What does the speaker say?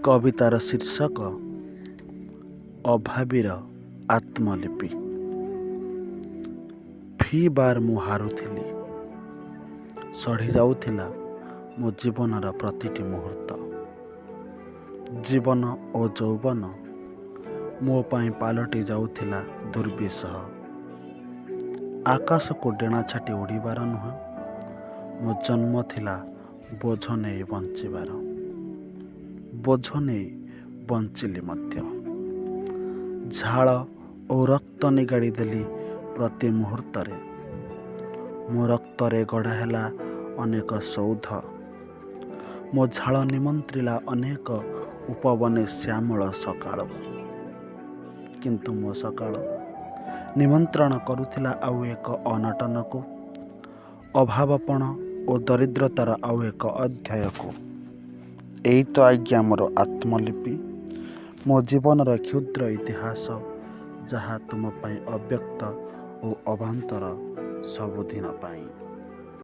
କବିତାର ଶୀର୍ଷକ ଅଭାବୀର ଆତ୍ମଲିପି। ଫି ବାର ମୁଁ ହାରୁଥିଲି, ସଢ଼ି ଯାଉଥିଲା ମୋ ଜୀବନର ପ୍ରତିଟି ମୁହୂର୍ତ୍ତ। ଜୀବନ ଓ ଯୌବନ ମୋ ପାଇଁ ପାଲଟି ଯାଉଥିଲା ଦୁର୍ବିସହ। ଆକାଶକୁ ଡେଣା ଛାଟି ଉଡ଼ିବାର ନୁହେଁ, ମୋ ଜନ୍ମ ଥିଲା ବୋଝ ନେଇ ବଞ୍ଚିବାର। ବୋଝ ନେଇ ବଞ୍ଚିଲି ମଧ୍ୟ। ଝାଳ ଓ ରକ୍ତ ନିଗାଡ଼ି ଦେଲି ପ୍ରତି ମୁହୂର୍ତ୍ତରେ। ମୋ ରକ୍ତରେ ଗଢ଼ା ହେଲା ଅନେକ ସୌଧ। ମୋ ଝାଳ ନିମନ୍ତ୍ରିଲା ଅନେକ ଉପବନେ ଶ୍ୟାମଳ ସକାଳକୁ। କିନ୍ତୁ ମୋ ସକାଳ ନିମନ୍ତ୍ରଣ କରୁଥିଲା ଆଉ ଏକ ଅନଟନକୁ, ଅଭାବପଣ ଓ ଦରିଦ୍ରତାର ଆଉ ଏକ ଅଧ୍ୟାୟକୁ। ଏଇ ତ ଆଜ୍ଞା ମୋର ଆତ୍ମଲିପି, ମୋ ଜୀବନର କ୍ଷୁଦ୍ର ଇତିହାସ, ଯାହା ତୁମ ପାଇଁ ଅବ୍ୟକ୍ତ ଓ ଅବାନ୍ତର ସବୁଦିନ ପାଇଁ।